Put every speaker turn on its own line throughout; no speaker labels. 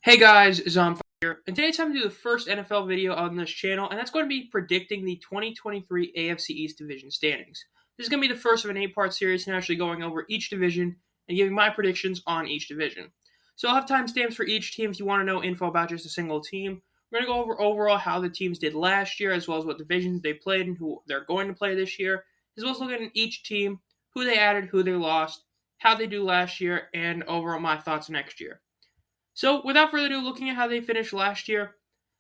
Hey guys, Zomfire here, and today it's time to do the first NFL video on this channel, and that's going to be predicting the 2023 AFC East division standings. This is going to be the first of an 8-part series, and actually going over each division and giving my predictions on each division. So I'll have timestamps for each team if you want to know info about just a single team. We're going to go over overall how the teams did last year, as well as what divisions they played and who they're going to play this year, as well as looking at each team, who they added, who they lost, how they do last year, and overall my thoughts next year. So, without further ado, looking at how they finished last year,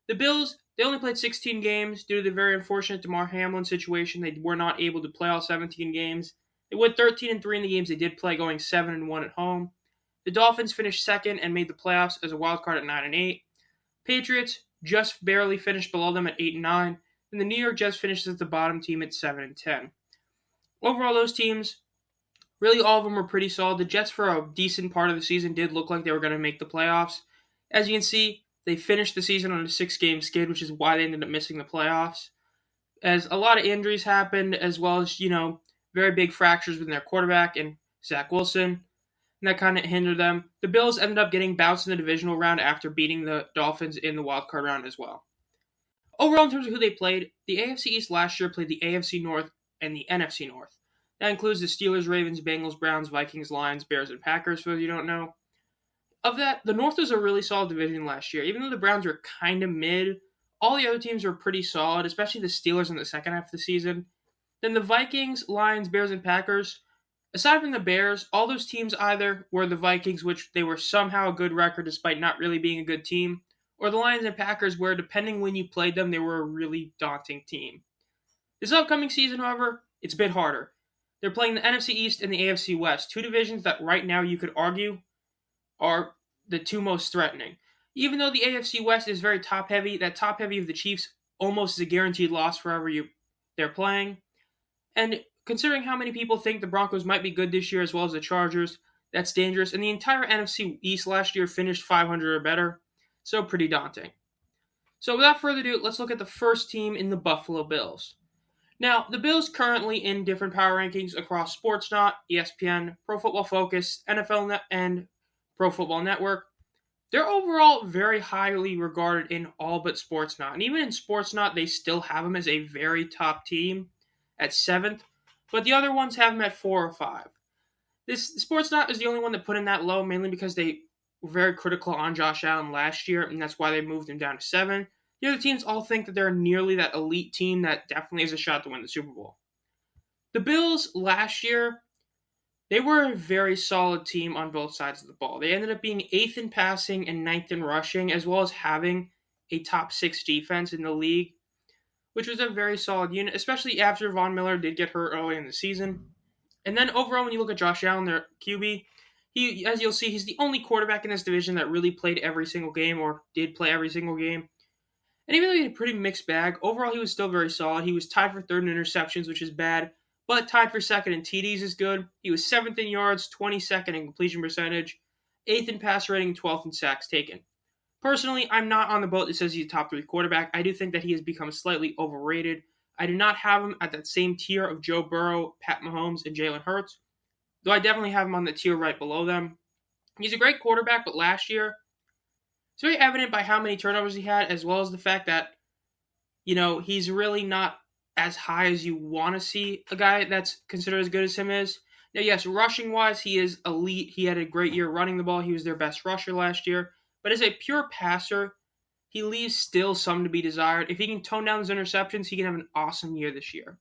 the Bills, they only played 16 games due to the very unfortunate Damar Hamlin situation. They were not able to play all 17 games. They went 13-3 in the games they did play, going 7-1 at home. The Dolphins finished second and made the playoffs as a wild card at 9-8. Patriots just barely finished below them at 8-9, and the New York Jets finished as the bottom team at 7-10. Overall, those teams, really, all of them were pretty solid. The Jets, for a decent part of the season, did look like they were going to make the playoffs. As you can see, they finished the season on a 6-game skid, which is why they ended up missing the playoffs. As a lot of injuries happened, as well as, very big fractures with their quarterback and Zach Wilson, and that kind of hindered them. The Bills ended up getting bounced in the divisional round after beating the Dolphins in the wildcard round as well. Overall, in terms of who they played, the AFC East last year played the AFC North and the NFC North. That includes the Steelers, Ravens, Bengals, Browns, Vikings, Lions, Bears, and Packers, for those you don't know. Of that, the North was a really solid division last year. Even though the Browns were kind of mid, all the other teams were pretty solid, especially the Steelers in the second half of the season. Then the Vikings, Lions, Bears, and Packers, aside from the Bears, all those teams either were the Vikings, which they were somehow a good record despite not really being a good team, or the Lions and Packers, where depending when you played them, they were a really daunting team. This upcoming season, however, it's a bit harder. They're playing the NFC East and the AFC West, two divisions that right now you could argue are the two most threatening. Even though the AFC West is very top-heavy, that top-heavy of the Chiefs almost is a guaranteed loss forever they're playing. And considering how many people think the Broncos might be good this year as well as the Chargers, that's dangerous. And the entire NFC East last year finished 500 or better, so pretty daunting. So without further ado, let's look at the first team in the Buffalo Bills. Now, the Bills currently in different power rankings across Sportsnaut, ESPN, Pro Football Focus, NFL Net, and Pro Football Network. They're overall very highly regarded in all but Sportsnaut. And even in Sportsnaut, they still have them as a very top team at 7th, but the other ones have them at 4 or 5. This Sportsnaut is the only one that put in that low, mainly because they were very critical on Josh Allen last year, and that's why they moved him down to 7. The other teams all think that they're nearly that elite team that definitely has a shot to win the Super Bowl. The Bills last year, they were a very solid team on both sides of the ball. They ended up being 8th in passing and 9th in rushing, as well as having a top 6 defense in the league, which was a very solid unit, especially after Von Miller did get hurt early in the season. And then overall, when you look at Josh Allen, their QB, he, as you'll see, he's the only quarterback in this division that really played every single game or did play every single game. And even though he had a pretty mixed bag, overall he was still very solid. He was tied for 3rd in interceptions, which is bad, but tied for 2nd in TDs is good. He was 7th in yards, 22nd in completion percentage, 8th in pass rating, 12th in sacks taken. Personally, I'm not on the boat that says he's a top 3 quarterback. I do think that he has become slightly overrated. I do not have him at that same tier of Joe Burrow, Pat Mahomes, and Jalen Hurts, though I definitely have him on the tier right below them. He's a great quarterback, but last year, it's very evident by how many turnovers he had, as well as the fact that, he's really not as high as you want to see a guy that's considered as good as him is. Now, yes, rushing-wise, he is elite. He had a great year running the ball. He was their best rusher last year. But as a pure passer, he leaves still some to be desired. If he can tone down his interceptions, he can have an awesome year this year.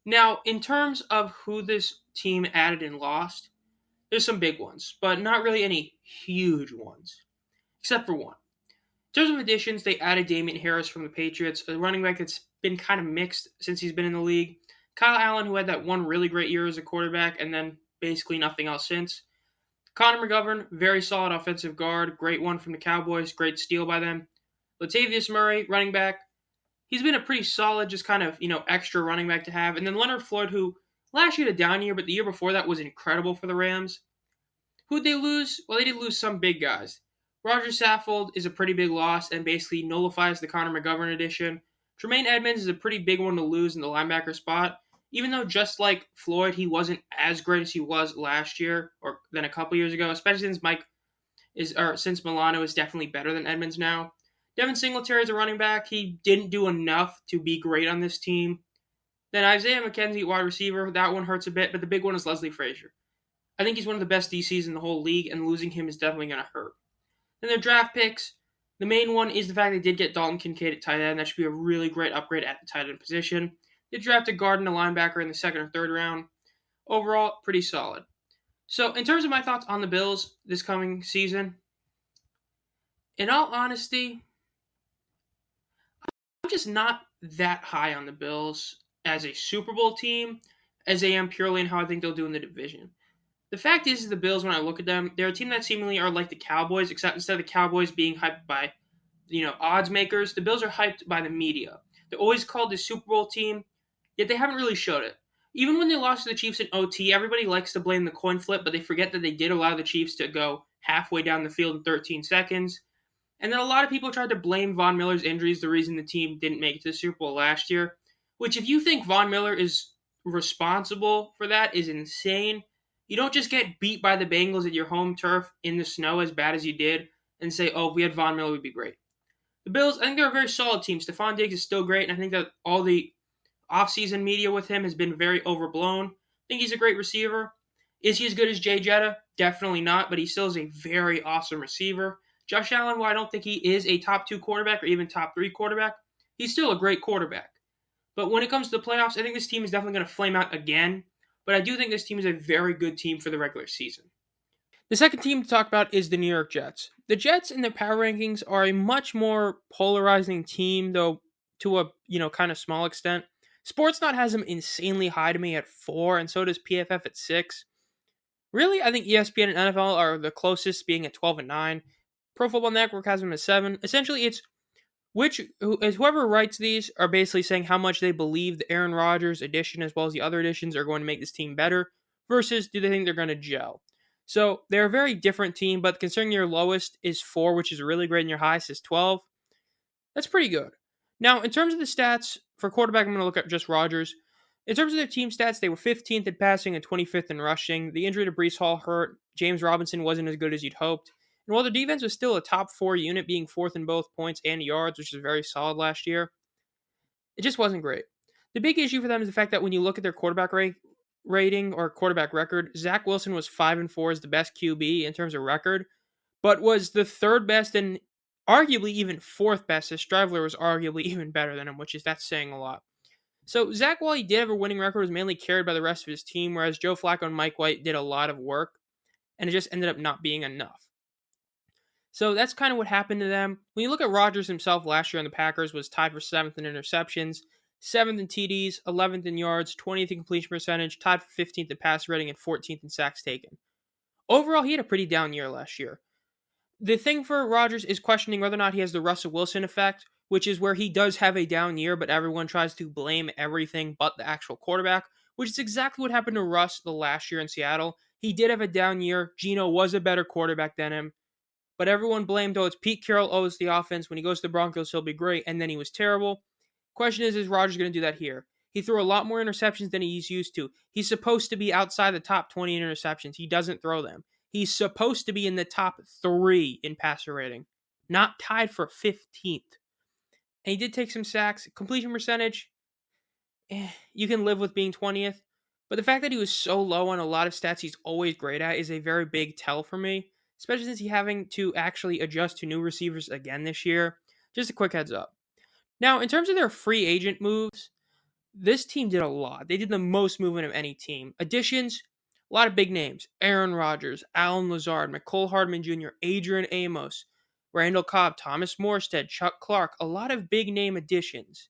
Now, in terms of who this team added and lost, there's some big ones, but not really any huge ones. Except for one. In terms of additions, they added Damian Harris from the Patriots, a running back that's been kind of mixed since he's been in the league. Kyle Allen, who had that one really great year as a quarterback, and then basically nothing else since. Connor McGovern, very solid offensive guard, great one from the Cowboys, great steal by them. Latavius Murray, running back. He's been a pretty solid, just kind of, extra running back to have. And then Leonard Floyd, who last year had a down year, but the year before that was incredible for the Rams. Who'd they lose? Well, they did lose some big guys. Roger Saffold is a pretty big loss and basically nullifies the Connor McGovern addition. Tremaine Edmonds is a pretty big one to lose in the linebacker spot, even though just like Floyd, he wasn't as great as he was last year or than a couple years ago, especially since Mike since Milano is definitely better than Edmonds now. Devin Singletary is a running back. He didn't do enough to be great on this team. Then Isaiah McKenzie, wide receiver, that one hurts a bit, but the big one is Leslie Frazier. I think he's one of the best DCs in the whole league, and losing him is definitely going to hurt. Then their draft picks. The main one is the fact they did get Dalton Kincaid at tight end. That should be a really great upgrade at the tight end position. They drafted Garden, a linebacker, in the second or third round. Overall, pretty solid. So, in terms of my thoughts on the Bills this coming season, in all honesty, I'm just not that high on the Bills as a Super Bowl team as I am purely in how I think they'll do in the division. The fact is, the Bills, when I look at them, they're a team that seemingly are like the Cowboys, except instead of the Cowboys being hyped by, odds makers, the Bills are hyped by the media. They're always called the Super Bowl team, yet they haven't really showed it. Even when they lost to the Chiefs in OT, everybody likes to blame the coin flip, but they forget that they did allow the Chiefs to go halfway down the field in 13 seconds. And then a lot of people tried to blame Von Miller's injuries the reason the team didn't make it to the Super Bowl last year, which if you think Von Miller is responsible for that is insane. You don't just get beat by the Bengals at your home turf in the snow as bad as you did and say, oh, if we had Von Miller, we'd be great. The Bills, I think they're a very solid team. Stephon Diggs is still great, and I think that all the offseason media with him has been very overblown. I think he's a great receiver. Is he as good as Jay Jetta? Definitely not, but he still is a very awesome receiver. Josh Allen, while I don't think he is a top 2 quarterback or even top 3 quarterback, he's still a great quarterback. But when it comes to the playoffs, I think this team is definitely going to flame out again. But I do think this team is a very good team for the regular season. The second team to talk about is the New York Jets. The Jets in their power rankings are a much more polarizing team, though to a kind of small extent. Sportsnet has them insanely high to me at 4, and so does PFF at 6. Really, I think ESPN and NFL are the closest, being at 12 and 9. Pro Football Network has them at 7. Essentially, it's whoever writes these are basically saying how much they believe the Aaron Rodgers addition as well as the other additions are going to make this team better versus do they think they're going to gel. So they're a very different team, but considering your lowest is 4, which is really great, and your highest is 12, that's pretty good. Now, in terms of the stats for quarterback, I'm going to look at just Rodgers. In terms of their team stats, they were 15th in passing and 25th in rushing. The injury to Breece Hall hurt. James Robinson wasn't as good as you'd hoped. And while their defense was still a top 4 unit, being 4th in both points and yards, which is very solid last year, it just wasn't great. The big issue for them is the fact that when you look at their quarterback rating or quarterback record, Zach Wilson was 5-4 as the best QB in terms of record, but was the 3rd best and arguably even 4th best, as Strivler was arguably even better than him, that's saying a lot. So Zach, while he did have a winning record, was mainly carried by the rest of his team, whereas Joe Flacco and Mike White did a lot of work, and it just ended up not being enough. So that's kind of what happened to them. When you look at Rodgers himself last year on the Packers, was tied for 7th in interceptions, 7th in TDs, 11th in yards, 20th in completion percentage, tied for 15th in pass rating, and 14th in sacks taken. Overall, he had a pretty down year last year. The thing for Rodgers is questioning whether or not he has the Russell Wilson effect, which is where he does have a down year, but everyone tries to blame everything but the actual quarterback, which is exactly what happened to Russ the last year in Seattle. He did have a down year. Geno was a better quarterback than him. But everyone blamed, it's Pete Carroll owes the offense. When he goes to the Broncos, he'll be great. And then he was terrible. Question is Rodgers going to do that here? He threw a lot more interceptions than he's used to. He's supposed to be outside the top 20 in interceptions. He doesn't throw them. He's supposed to be in the top 3 in passer rating, not tied for 15th. And he did take some sacks. Completion percentage, you can live with being 20th. But the fact that he was so low on a lot of stats he's always great at is a very big tell for me, especially since he's having to actually adjust to new receivers again this year. Just a quick heads up. Now, in terms of their free agent moves, this team did a lot. They did the most movement of any team. Additions, a lot of big names. Aaron Rodgers, Alan Lazard, McCole Hardman Jr., Adrian Amos, Randall Cobb, Thomas Morstead, Chuck Clark. A lot of big name additions.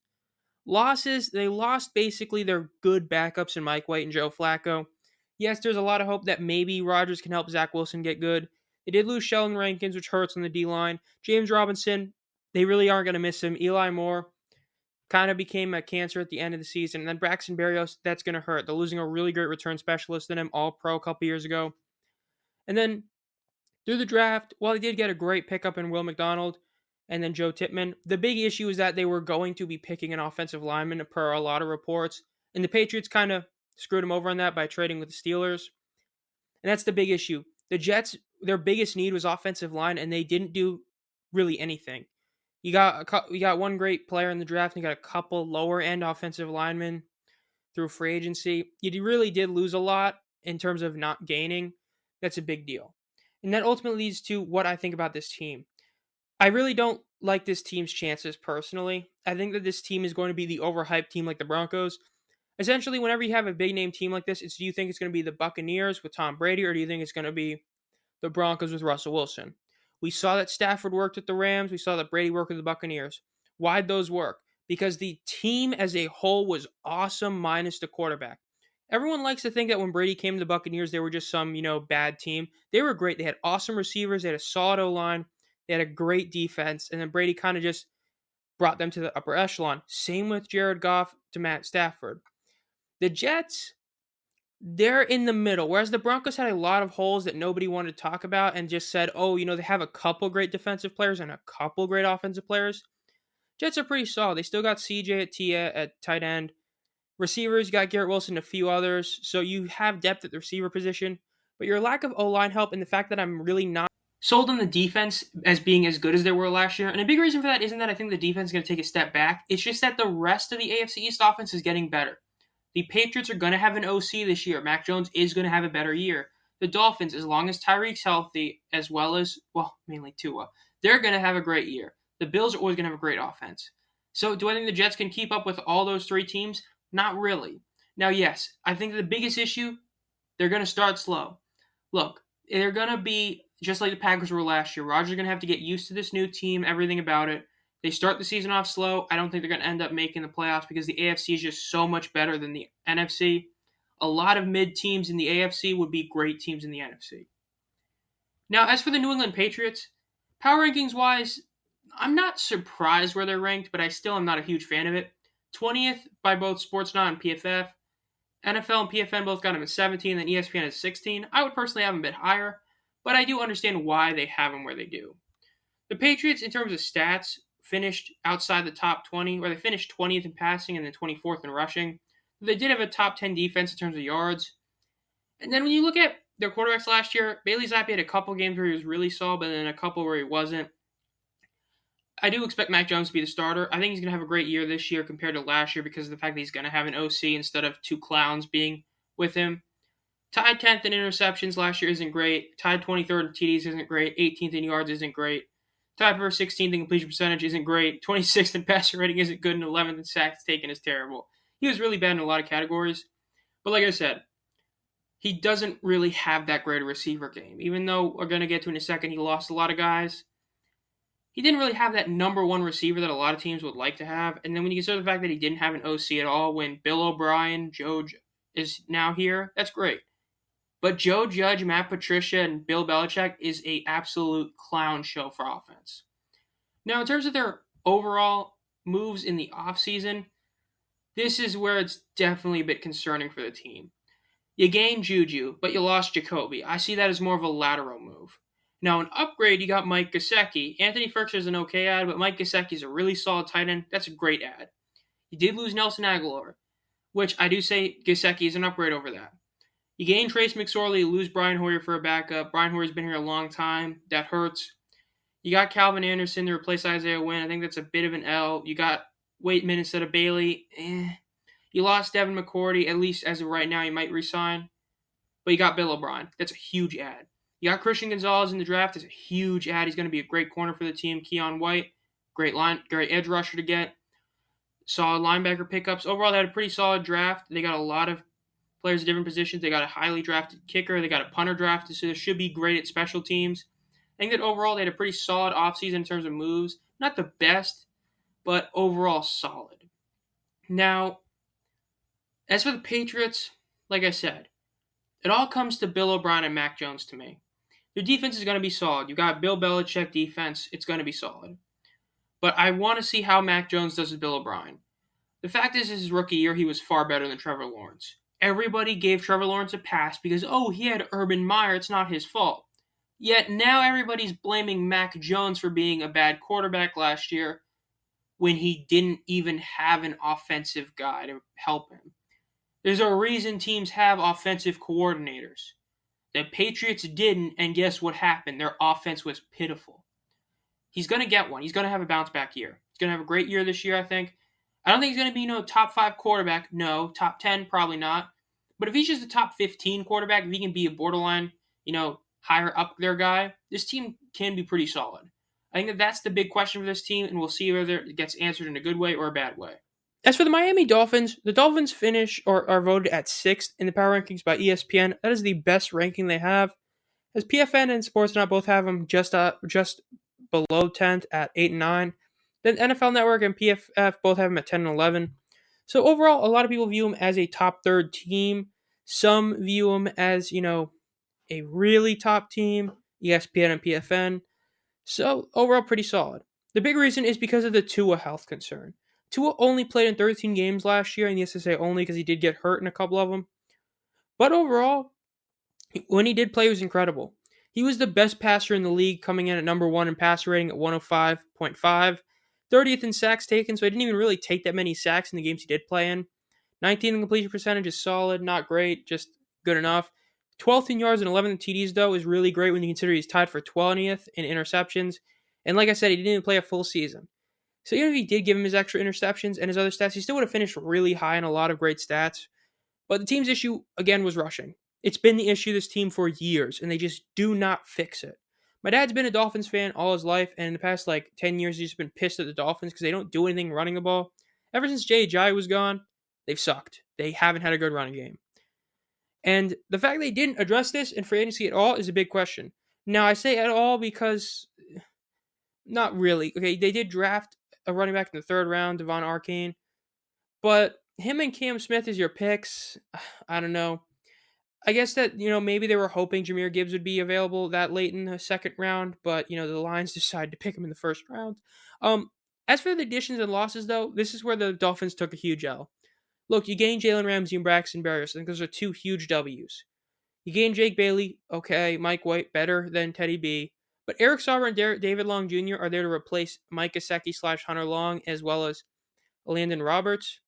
Losses, they lost basically their good backups in Mike White and Joe Flacco. Yes, there's a lot of hope that maybe Rodgers can help Zach Wilson get good. They did lose Sheldon Rankins, which hurts on the D-line. James Robinson, they really aren't going to miss him. Eli Moore kind of became a cancer at the end of the season. And then Braxton Berrios, that's going to hurt. They're losing a really great return specialist in him, all-pro a couple years ago. And then through the draft, while they did get a great pickup in Will McDonald and then Joe Tippmann, the big issue is that they were going to be picking an offensive lineman per a lot of reports. And the Patriots kind of screwed him over on that by trading with the Steelers. And that's the big issue. The Jets their biggest need was offensive line, and they didn't do really anything. You got one great player in the draft, and you got a couple lower end offensive linemen through free agency. You really did lose a lot in terms of not gaining. That's a big deal. And that ultimately leads to what I think about this team. I really don't like this team's chances personally. I think that this team is going to be the overhyped team like the Broncos. Essentially, whenever you have a big name team like this, do you think it's going to be the Buccaneers with Tom Brady, or do you think it's going to be the Broncos with Russell Wilson? We saw that Stafford worked with the Rams. We saw that Brady worked with the Buccaneers. Why'd those work? Because the team as a whole was awesome minus the quarterback. Everyone likes to think that when Brady came to the Buccaneers, they were just some, bad team. They were great. They had awesome receivers. They had a solid O-line. They had a great defense. And then Brady kind of just brought them to the upper echelon. Same with Jared Goff to Matt Stafford. The Jets, they're in the middle. Whereas the Broncos had a lot of holes that nobody wanted to talk about and just said, oh, they have a couple great defensive players and a couple great offensive players. Jets are pretty solid. They still got CJ at Tia at tight end. Receivers, you got Garrett Wilson and a few others. So you have depth at the receiver position. But your lack of O-line help and the fact that I'm really not sold on the defense as being as good as they were last year. And a big reason for that isn't that I think the defense is going to take a step back. It's just that the rest of the AFC East offense is getting better. The Patriots are going to have an OC this year. Mac Jones is going to have a better year. The Dolphins, as long as Tyreek's healthy, as well as, mainly Tua, they're going to have a great year. The Bills are always going to have a great offense. So do I think the Jets can keep up with all those three teams? Not really. Now, yes, I think the biggest issue, they're going to start slow. Look, they're going to be just like the Packers were last year. Rodgers is going to have to get used to this new team, everything about it. They start the season off slow. I don't think they're going to end up making the playoffs because the AFC is just so much better than the NFC. A lot of mid teams in the AFC would be great teams in the NFC. Now, as for the New England Patriots, power rankings wise, I'm not surprised where they're ranked, but I still am not a huge fan of it. 20th by both Sportsnet and PFF. NFL and PFN both got them at 17, and ESPN at 16. I would personally have them a bit higher, but I do understand why they have them where they do. The Patriots, in terms of stats, finished outside the top 20, where they finished 20th in passing and then 24th in rushing. They did have a top 10 defense in terms of yards. And then when you look at their quarterbacks last year, Bailey Zappi had a couple games where he was really solid, but then a couple where he wasn't. I do expect Mac Jones to be the starter. I think he's going to have a great year this year compared to last year because of the fact that he's going to have an OC instead of two clowns being with him. Tied 10th in interceptions last year isn't great. Tied 23rd in TDs isn't great. 18th in yards isn't great. Tied for 16th in completion percentage isn't great. 26th in passer rating isn't good. And 11th in sacks taken is terrible. He was really bad in a lot of categories. But like I said, he doesn't really have that great a receiver game. Even though we're going to get to in a second, he lost a lot of guys. He didn't really have that number one receiver that a lot of teams would like to have. And then when you consider the fact that he didn't have an OC at all when Bill O'Brien, Joe is now here, that's great. But Joe Judge, Matt Patricia, and Bill Belichick is an absolute clown show for offense. Now, in terms of their overall moves in the offseason, this is where it's definitely a bit concerning for the team. You gained Juju, but you lost Jacoby. I see that as more of a lateral move. Now, an upgrade, you got Mike Gesicki. Anthony Firkser is an okay ad, but Mike Gesicki is a really solid tight end. That's a great ad. You did lose Nelson Aguilar, which I do say Gesicki is an upgrade over that. You gain Trace McSorley, you lose Brian Hoyer for a backup. Brian Hoyer's been here a long time. That hurts. You got Calvin Anderson to replace Isaiah Wynn. I think that's a bit of an L. You got Waitman instead of Bailey. You lost Devin McCourty. At least as of right now, you might resign. But you got Bill O'Brien. That's a huge ad. You got Christian Gonzalez in the draft. That's a huge ad. He's going to be a great corner for the team. Keon White, great edge rusher to get. Solid linebacker pickups. Overall, they had a pretty solid draft. They got a lot of players at different positions. They got a highly drafted kicker. They got a punter drafted, so they should be great at special teams. I think that overall they had a pretty solid offseason in terms of moves. Not the best, but overall solid. Now, as for the Patriots, like I said, it all comes to Bill O'Brien and Mac Jones to me. Their defense is going to be solid. You got Bill Belichick defense. It's going to be solid. But I want to see how Mac Jones does with Bill O'Brien. The fact is, his rookie year, he was far better than Trevor Lawrence. Everybody gave Trevor Lawrence a pass because, he had Urban Meyer. It's not his fault. Yet now everybody's blaming Mac Jones for being a bad quarterback last year when he didn't even have an offensive guy to help him. There's a reason teams have offensive coordinators. The Patriots didn't, and guess what happened? Their offense was pitiful. He's going to get one. He's going to have a bounce back year. He's going to have a great year this year, I think. I don't think he's going to be top 5 quarterback. No, top 10 probably not. But if he's just a top 15 quarterback, if he can be a borderline, higher up there guy, this team can be pretty solid. I think that's the big question for this team, and we'll see whether it gets answered in a good way or a bad way. As for the Miami Dolphins, the Dolphins finish or are voted at 6th in the power rankings by ESPN. That is the best ranking they have. As PFN and Sportsnet both have them just below 10th at 8 and 9. Then NFL Network and PFF both have them at 10 and 11. So overall, a lot of people view them as a top third team. Some view them as, a really top team, ESPN and PFN. So overall, pretty solid. The big reason is because of the Tua health concern. Tua only played in 13 games last year, and yes, I say only because he did get hurt in a couple of them. But overall, when he did play, it was incredible. He was the best passer in the league, coming in at number 1 in passer rating at 105.5. 30th in sacks taken, so he didn't even really take that many sacks in the games he did play in. 19th in completion percentage is solid, not great, just good enough. 12th in yards and 11th in TDs, though, is really great when you consider he's tied for 20th in interceptions. And like I said, he didn't even play a full season. So even if he did give him his extra interceptions and his other stats, he still would have finished really high in a lot of great stats. But the team's issue, again, was rushing. It's been the issue of this team for years, and they just do not fix it. My dad's been a Dolphins fan all his life, and in the past 10 years, he's just been pissed at the Dolphins because they don't do anything running the ball. Ever since J.J. was gone, they've sucked. They haven't had a good running game. And the fact they didn't address this in free agency at all is a big question. Now, I say at all because not really. Okay, they did draft a running back in the 3rd round, Devon Arcane, but him and Cam Smith as your picks, I don't know. I guess that, maybe they were hoping Jahmyr Gibbs would be available that late in the 2nd round, but, the Lions decided to pick him in the 1st round. As for the additions and losses, though, this is where the Dolphins took a huge L. Look, you gained Jalen Ramsey and Braxton Berrios. I think those are 2 huge W's. You gained Jake Bailey, okay, Mike White, better than Teddy B. But Eric Sauber and David Long Jr. are there to replace Mike Gesicki / Hunter Long, as well as Landon Roberts.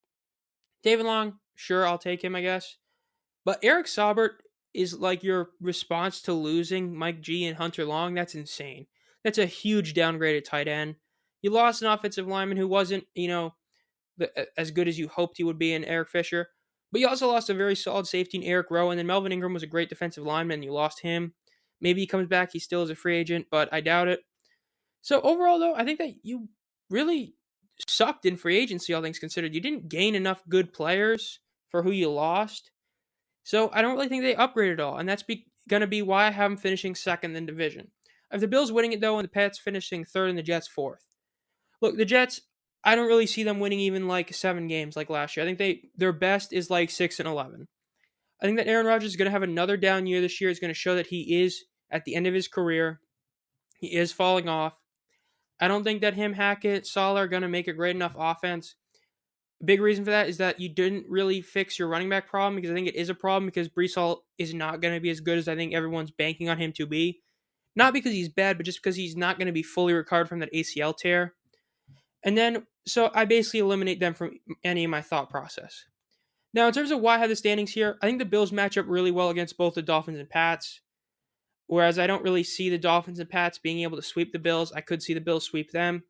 David Long, sure, I'll take him, I guess. But Eric Saubert is like your response to losing Mike G and Hunter Long. That's insane. That's a huge downgraded tight end. You lost an offensive lineman who wasn't, as good as you hoped he would be in Eric Fisher. But you also lost a very solid safety in Eric Rowe. And then Melvin Ingram was a great defensive lineman, and you lost him. Maybe he comes back. He still is a free agent, but I doubt it. So overall, though, I think that you really sucked in free agency, all things considered. You didn't gain enough good players for who you lost. So I don't really think they upgraded at all, and that's going to be why I have them finishing 2nd in division. I have the Bills winning it, though, and the Pats finishing 3rd and the Jets 4th. Look, the Jets, I don't really see them winning even 7 games like last year. I think their best is 6 and 11. I think that Aaron Rodgers is going to have another down year this year. It's going to show that he is at the end of his career. He is falling off. I don't think that him, Hackett, Saleh are going to make a great enough offense. A big reason for that is that you didn't really fix your running back problem, because I think it is a problem because Breece Hall is not going to be as good as I think everyone's banking on him to be. Not because he's bad, but just because he's not going to be fully recovered from that ACL tear. And then, so I basically eliminate them from any of my thought process. Now, in terms of why I have the standings here, I think the Bills match up really well against both the Dolphins and Pats. Whereas I don't really see the Dolphins and Pats being able to sweep the Bills. I could see the Bills sweep them.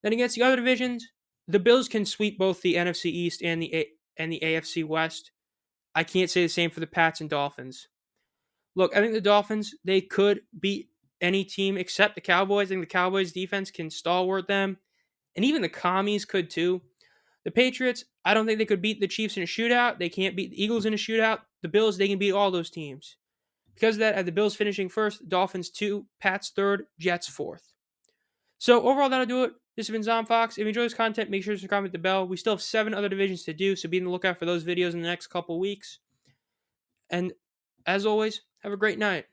Then against the other divisions, the Bills can sweep both the NFC East and the AFC West. I can't say the same for the Pats and Dolphins. Look, I think the Dolphins, they could beat any team except the Cowboys. I think the Cowboys' defense can stalwart them. And even the Commies could too. The Patriots, I don't think they could beat the Chiefs in a shootout. They can't beat the Eagles in a shootout. The Bills, they can beat all those teams. Because of that, I have the Bills finishing 1st, Dolphins 2, Pats 3rd, Jets 4th. So overall, that'll do it. This has been Zom Fox. If you enjoy this content, make sure to comment the bell. We still have 7 other divisions to do, so be on the lookout for those videos in the next couple weeks. And as always, have a great night.